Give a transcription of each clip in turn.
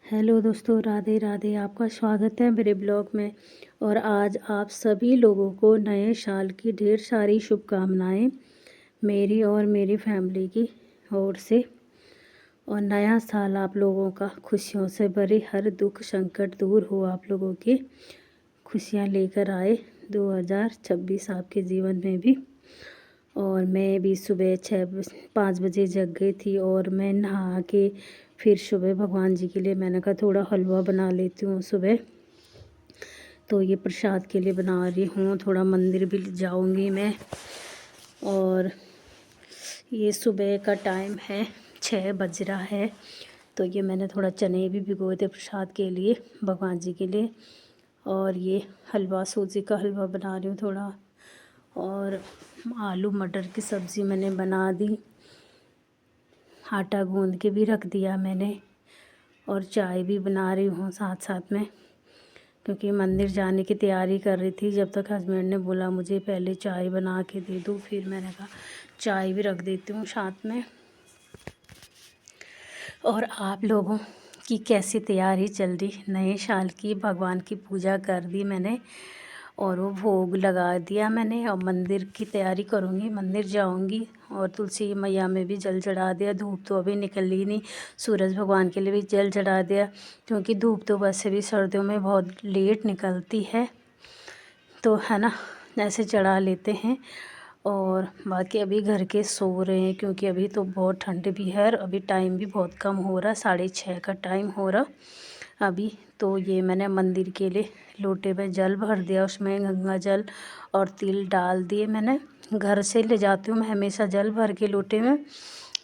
Hello दोस्तों, राधे राधे। आपका स्वागत है मेरे ब्लॉग में। और आज आप सभी लोगों को नए साल की ढेर सारी शुभकामनाएं मेरी और मेरी फैमिली की ओर से। और नया साल आप लोगों का खुशियों से भरे, हर दुख संकट दूर हो, आप लोगों की खुशियां लेकर आए 2026 आपके जीवन में भी। और मैं भी सुबह 5 बजे जग गई थी और मैं नहा के फिर सुबह भगवान जी के लिए मैंने कहा थोड़ा हलवा बना लेती हूँ सुबह। तो ये प्रसाद के लिए बना रही हूँ। थोड़ा मंदिर भी जाऊँगी मैं। और ये सुबह का टाइम है, 6 बज रहा है। तो ये मैंने थोड़ा चने भी भिगोए थे प्रसाद के लिए, भगवान जी के लिए। और ये हलवा, सूजी का हलवा बना रही हूँ थोड़ा। और आलू मटर की सब्ज़ी मैंने बना दी, आटा गूंद के भी रख दिया मैंने। और चाय भी बना रही हूँ साथ साथ में, क्योंकि मंदिर जाने की तैयारी कर रही थी। जब तक हस्बैंड ने बोला मुझे पहले चाय बना के दे दो, फिर मैंने कहा चाय भी रख देती हूँ साथ में। और आप लोगों की कैसी तैयारी चल रही नए साल की? भगवान की पूजा कर दी मैंने और वो भोग लगा दिया मैंने। और मंदिर की तैयारी करूँगी, मंदिर जाऊँगी। और तुलसी मैया में भी जल चढ़ा दिया। धूप तो अभी निकली नहीं। सूरज भगवान के लिए भी जल चढ़ा दिया, क्योंकि धूप तो वैसे भी सर्दियों में बहुत लेट निकलती है, तो है ना, ऐसे चढ़ा लेते हैं। और बाकी अभी घर के सो रहे हैं, क्योंकि अभी तो बहुत ठंड भी है और अभी टाइम भी बहुत कम हो रहा, 6:30 का टाइम हो रहा अभी। तो ये मैंने मंदिर के लिए लोटे में जल भर दिया, उसमें गंगा जल और तिल डाल दिए मैंने। घर से ले जाती हूँ मैं हमेशा जल भर के लोटे में।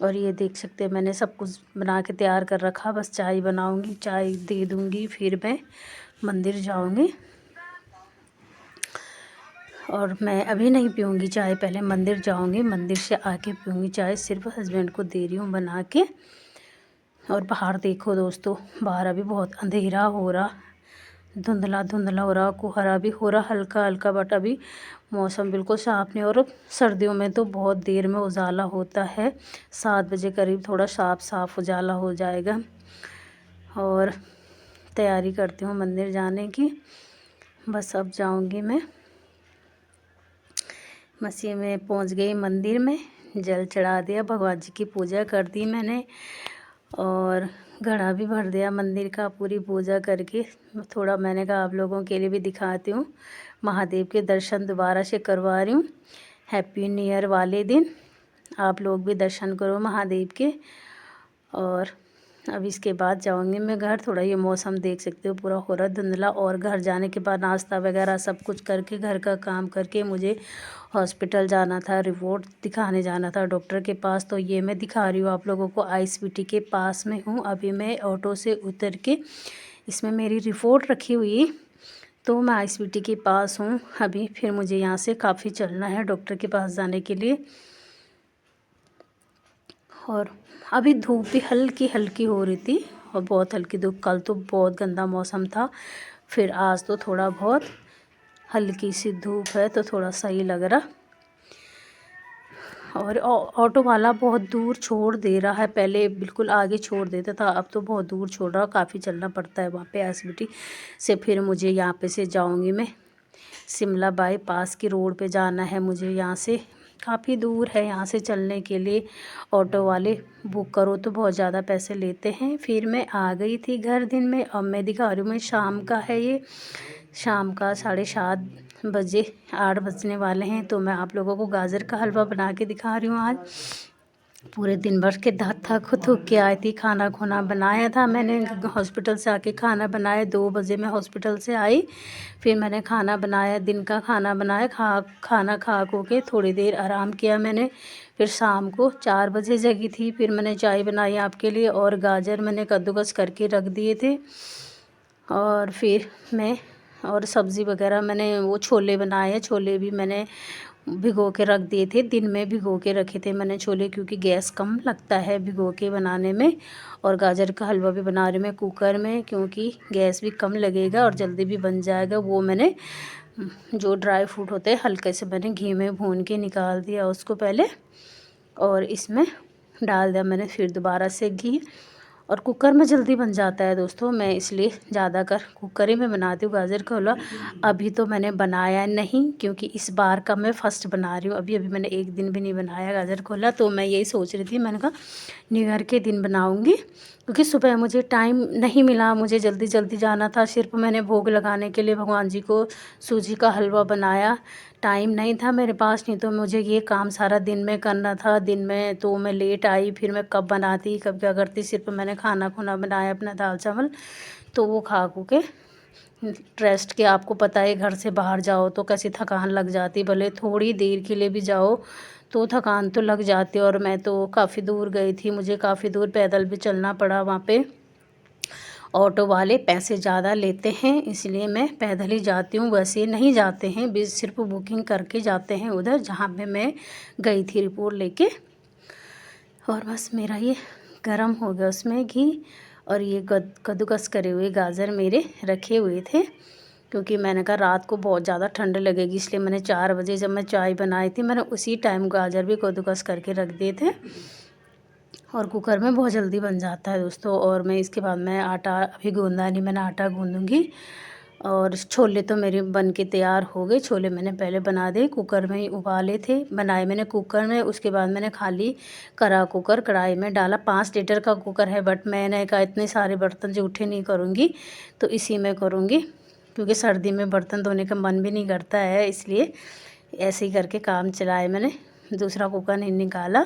और ये देख सकते हैं मैंने सब कुछ बना के तैयार कर रखा, बस चाय बनाऊँगी, चाय दे दूँगी, फिर मैं मंदिर जाऊँगी। और मैं अभी नहीं पीऊँगी चाय, पहले मंदिर जाऊँगी, मंदिर से आके पीऊँगी चाय। सिर्फ हस्बैंड को दे रही हूँ बना के। और बाहर देखो दोस्तों, बाहर अभी बहुत अंधेरा हो रहा, धुंधला धुंधला हो रहा, कोहरा भी हो रहा हल्का हल्का। बट अभी मौसम बिल्कुल साफ़ नहीं। और सर्दियों में तो बहुत देर में उजाला होता है, 7 बजे करीब थोड़ा साफ उजाला हो जाएगा। और तैयारी करती हूँ मंदिर जाने की, बस अब जाऊँगी मैं। मसीह में पहुंच गई मंदिर में, जल चढ़ा दिया, भगवान जी की पूजा कर दी मैंने। और घड़ा भी भर दिया मंदिर का, पूरी पूजा करके। थोड़ा मैंने कहा आप लोगों के लिए भी दिखाती हूँ। महादेव के दर्शन दोबारा से करवा रही हूँ हैप्पी न्यू ईयर वाले दिन। आप लोग भी दर्शन करो महादेव के। और अब इसके बाद जाऊंगी मैं घर। थोड़ा ये मौसम देख सकते हो पूरा हो रहा धुंधला। और घर जाने के बाद नाश्ता वगैरह सब कुछ करके, घर का काम करके, मुझे हॉस्पिटल जाना था, रिपोर्ट दिखाने जाना था डॉक्टर के पास। तो ये मैं दिखा रही हूँ आप लोगों को, आईएसबीटी के पास में हूँ अभी मैं। ऑटो से उतर के इसमें मेरी रिपोर्ट रखी हुई, तो मैं आईएसबीटी के पास हूँ अभी। फिर मुझे यहाँ से काफ़ी चलना है डॉक्टर के पास जाने के लिए। और अभी धूप भी हल्की हल्की हो रही थी, और बहुत हल्की धूप। कल तो बहुत गंदा मौसम था, फिर आज तो थोड़ा बहुत हल्की सी धूप है, तो थोड़ा सही लग रहा। और ऑटो वाला बहुत दूर छोड़ दे रहा है, पहले बिल्कुल आगे छोड़ देता था, अब तो बहुत दूर छोड़ रहा, काफ़ी चलना पड़ता है वहाँ पे आईएसबीटी से। फिर मुझे यहाँ पे से जाऊँगी मैं, शिमला बाईपास की रोड पे जाना है मुझे। यहाँ से काफ़ी दूर है, यहाँ से चलने के लिए ऑटो वाले बुक करो तो बहुत ज़्यादा पैसे लेते हैं। फिर मैं आ गई थी घर दिन में। अब मैं दिखा रही हूँ, मैं शाम का है ये, शाम का 7:30 बजे, 8 बजने वाले हैं। तो मैं आप लोगों को गाजर का हलवा बना के दिखा रही हूँ आज। पूरे दिन भर के थक थक के आई थी, खाना खुना बनाया था मैंने। हॉस्पिटल से आके खाना बनाया, 2 बजे मैं हॉस्पिटल से आई। फिर मैंने खाना बनाया, दिन का खाना बनाया, खाना खा के थोड़ी देर आराम किया मैंने। फिर शाम को 4 बजे जगी थी, फिर मैंने चाय बनाई आपके लिए। और गाजर मैंने कद्दूकस करके रख दिए थे। और फिर मैं, और सब्ज़ी वगैरह मैंने, वो छोले बनाए, छोले भी मैंने भिगो के रख दिए थे, दिन में भिगो के रखे थे मैंने छोले, क्योंकि गैस कम लगता है भिगो के बनाने में। और गाजर का हलवा भी बना रही मैं कुकर में, क्योंकि गैस भी कम लगेगा और जल्दी भी बन जाएगा। वो मैंने जो ड्राई फ्रूट होते हैं हल्के से मैंने घी में भून के निकाल दिया उसको पहले, और इसमें डाल दिया मैंने फिर दोबारा से घी। और कुकर में जल्दी बन जाता है दोस्तों, मैं इसलिए ज़्यादातर कुकर ही में बनाती हूँ गाजर का हलवा। अभी तो मैंने बनाया नहीं क्योंकि इस बार का मैं फ़र्स्ट बना रही हूँ। अभी अभी मैंने एक दिन भी नहीं बनाया गाजर का हलवा, तो मैं यही सोच रही थी, मैंने कहा न्यू ईयर के दिन बनाऊँगी, क्योंकि सुबह मुझे टाइम नहीं मिला, मुझे जल्दी जल्दी जाना था। सिर्फ मैंने भोग लगाने के लिए भगवान जी को सूजी का हलवा बनाया, टाइम नहीं था मेरे पास, नहीं तो मुझे ये काम सारा दिन में करना था। दिन में तो मैं लेट आई, फिर मैं कब बनाती कब क्या करती, सिर्फ मैंने खाना खुना बनाया अपना दाल चावल, तो वो खा खू के रेस्ट के, आपको पता है घर से बाहर जाओ तो कैसी थकान लग जाती, भले थोड़ी देर के लिए भी जाओ तो थकान तो लग जाती है। और मैं तो काफ़ी दूर गई थी, मुझे काफ़ी दूर पैदल भी चलना पड़ा, वहाँ पे ऑटो वाले पैसे ज़्यादा लेते हैं, इसलिए मैं पैदल ही जाती हूँ। वैसे नहीं जाते हैं, भी सिर्फ बुकिंग करके जाते हैं उधर जहाँ पे मैं गई थी रिपोर्ट लेके। और बस मेरा ये गरम हो गया उसमें घी, और ये कद्दूकस करे हुए गाजर मेरे रखे हुए थे, क्योंकि मैंने कहा रात को बहुत ज़्यादा ठंड लगेगी, इसलिए मैंने 4 बजे जब मैं चाय बनाई थी, मैंने उसी टाइम गाजर भी कद्दूकस करके रख दिए थे। और कुकर में बहुत जल्दी बन जाता है दोस्तों। और मैं इसके बाद मैं आटा अभी गूंदा नहीं, मैंने आटा गूंदूँगी। और छोले तो मेरे बन के तैयार हो गए, छोले मैंने पहले बना दिए, कुकर में ही उबाले थे, बनाए मैंने कुकर में। उसके बाद मैंने खाली करा कुकर कढ़ाई में डाला, 5 लीटर का कुकर है, बट मैंने कहा इतने सारे बर्तन जूठे नहीं करूँगी, तो इसी में करूँगी, क्योंकि सर्दी में बर्तन धोने का मन भी नहीं करता है, इसलिए ऐसे ही करके काम चलाए मैंने, दूसरा कुकर नहीं निकाला।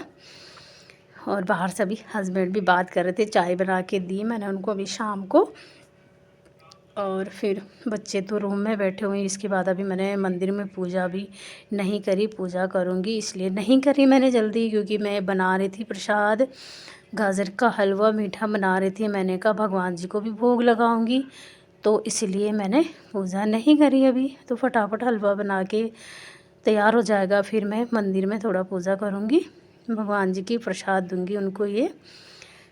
और बाहर से अभी हस्बैंड भी बात कर रहे थे, चाय बना के दी मैंने उनको अभी शाम को। और फिर बच्चे तो रूम में बैठे हुए हैं। इसके बाद अभी मैंने मंदिर में पूजा भी नहीं करी, पूजा करूँगी, इसलिए नहीं करी मैंने जल्दी, क्योंकि मैं बना रही थी प्रसाद, गाजर का हलवा मीठा बना रही थी। मैंने कहा भगवान जी को भी भोग लगाऊंगी, तो इसलिए मैंने पूजा नहीं करी अभी। तो फटाफट हलवा बना के तैयार हो जाएगा, फिर मैं मंदिर में थोड़ा पूजा करूँगी, भगवान जी की प्रसाद दूँगी उनको, ये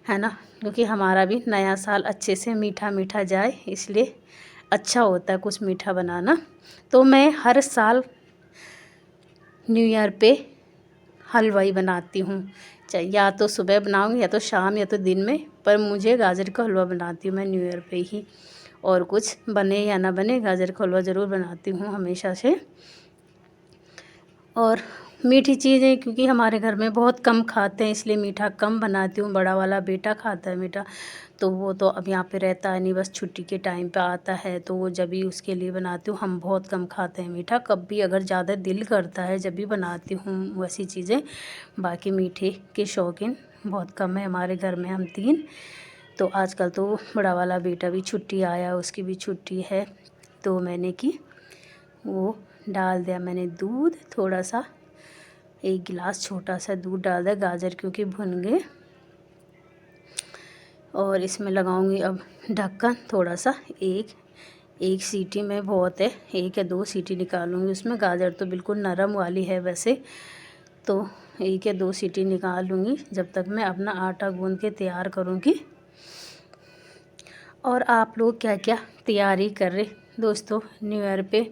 है ना, क्योंकि हमारा भी नया साल अच्छे से मीठा मीठा जाए, इसलिए अच्छा होता है कुछ मीठा बनाना। तो मैं हर साल न्यू ईयर पे हलवा ही बनाती हूँ, चाहे या तो सुबह बनाऊँगी या तो शाम या तो दिन में, पर मुझे गाजर का हलवा बनाती हूँ मैं न्यू ईयर पे ही। और कुछ बने या ना बने, गाजर का हलवा ज़रूर बनाती हूँ हमेशा से। और मीठी चीज़ें क्योंकि हमारे घर में बहुत कम खाते हैं, इसलिए मीठा कम बनाती हूँ। बड़ा वाला बेटा खाता है मीठा, तो वो तो अब यहाँ पे रहता है नहीं, बस छुट्टी के टाइम पे आता है, तो वो जब भी उसके लिए बनाती हूँ। हम बहुत कम खाते हैं मीठा, कब भी अगर ज़्यादा दिल करता है जब भी बनाती हूँ वैसी चीज़ें। बाकी मीठे के शौकीन बहुत कम है हमारे घर में, हम 3। तो आजकल तो बड़ा वाला बेटा भी छुट्टी आया, उसकी भी छुट्टी है, तो मैंने की वो डाल दिया मैंने दूध थोड़ा सा, 1 गिलास छोटा सा दूध डाल दिया, गाजर क्योंकि भुन गए। और इसमें लगाऊंगी अब ढक्कन थोड़ा सा, एक सीटी में बहुत है, 1 या 2 सीटी निकालूंगी उसमें। गाजर तो बिल्कुल नरम वाली है वैसे, तो 1 या 2 सीटी निकाल लूँगी, जब तक मैं अपना आटा गूंद के तैयार करूँगी। और आप लोग क्या क्या तैयारी कर रहे दोस्तों न्यू ईयर पे,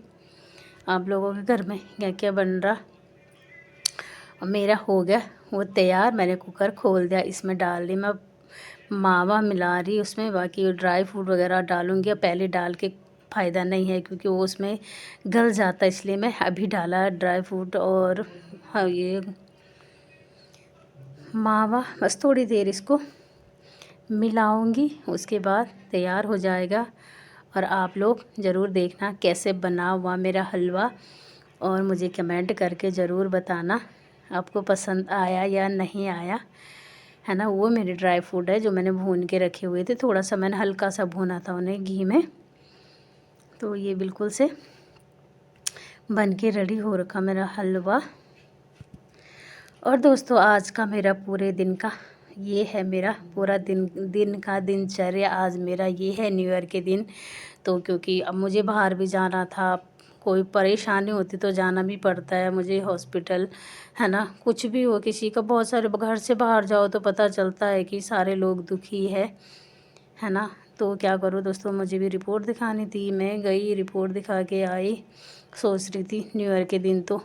आप लोगों के घर में क्या क्या बन रहा। और मेरा हो गया वो तैयार, मैंने कुकर खोल दिया, इसमें डाल दी मैं मावा मिला रही उसमें, बाकी ड्राई फ्रूट वगैरह डालूँगी। पहले डाल के फ़ायदा नहीं है, क्योंकि वो उसमें गल जाता है, इसलिए मैं अभी डाला ड्राई फ्रूट और हाँ ये मावा। बस थोड़ी देर इसको मिलाऊंगी, उसके बाद तैयार हो जाएगा। और आप लोग ज़रूर देखना कैसे बना हुआ मेरा हलवा, और मुझे कमेंट करके ज़रूर बताना आपको पसंद आया या नहीं आया, है ना। वो मेरे ड्राई फ्रूट है जो मैंने भून के रखे हुए थे, थोड़ा सा मैंने हल्का सा भूना था उन्हें घी में। तो ये बिल्कुल से बन के रेडी हो रखा मेरा हलवा। और दोस्तों आज का मेरा पूरे दिन का ये है, मेरा पूरा दिन का दिनचर्या आज मेरा ये है न्यू ईयर के दिन। तो क्योंकि अब मुझे बाहर भी जाना था, कोई परेशानी होती तो जाना भी पड़ता है मुझे हॉस्पिटल, है ना। कुछ भी हो किसी का, बहुत सारे घर से बाहर जाओ तो पता चलता है कि सारे लोग दुखी है ना। तो क्या करूँ दोस्तों, मुझे भी रिपोर्ट दिखानी थी, मैं गई रिपोर्ट दिखा के आई। सोच रही थी न्यू ईयर के दिन तो,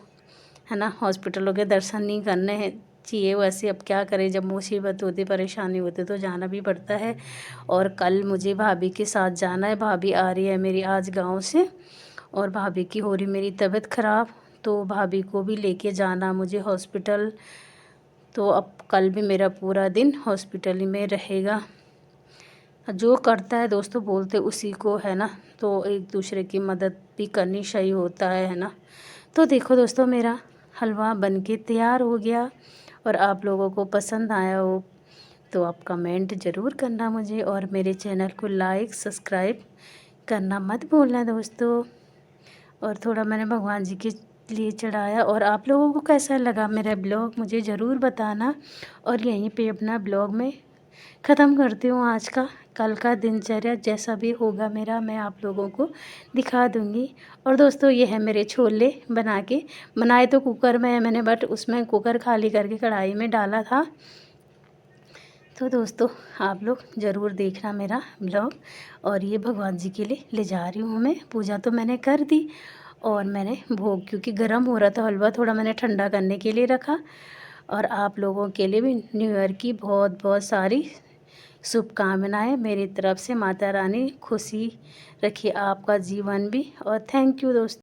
है ना, हॉस्पिटलों के दर्शन नहीं करने चाहिए। वैसे अब क्या करें, जब मुसीबत होती परेशानी होती तो जाना भी पड़ता है। और कल मुझे भाभी के साथ जाना है। भाभी आ रही है मेरी आज गांव से, और भाभी की हो रही मेरी तबीयत ख़राब, तो भाभी को भी लेके जाना मुझे हॉस्पिटल। तो अब कल भी मेरा पूरा दिन हॉस्पिटल ही में रहेगा। जो करता है दोस्तों बोलते उसी को है ना, तो एक दूसरे की मदद भी करनी सही होता है ना। तो देखो दोस्तों, मेरा हलवा बनके तैयार हो गया, और आप लोगों को पसंद आया हो तो आप कमेंट ज़रूर करना मुझे, और मेरे चैनल को लाइक सब्सक्राइब करना मत भूलना दोस्तों। और थोड़ा मैंने भगवान जी के लिए चढ़ाया। और आप लोगों को कैसा लगा मेरा ब्लॉग मुझे ज़रूर बताना। और यहीं पे अपना ब्लॉग में ख़त्म करती हूँ आज का। कल का दिनचर्या जैसा भी होगा मेरा, मैं आप लोगों को दिखा दूँगी। और दोस्तों, ये है मेरे छोले बनाए तो कुकर में है मैंने, बट उसमें कुकर खाली करके कढ़ाई में डाला था। तो दोस्तों, आप लोग ज़रूर देखना मेरा ब्लॉग। और ये भगवान जी के लिए ले जा रही हूँ मैं। पूजा तो मैंने कर दी, और मैंने भोग, क्योंकि गर्म हो रहा था हलवा, थोड़ा मैंने ठंडा करने के लिए रखा। और आप लोगों के लिए भी न्यू ईयर की बहुत बहुत सारी शुभकामनाएं मेरी तरफ से। माता रानी खुशी रखिए आपका जीवन भी। और थैंक यू दोस्तों।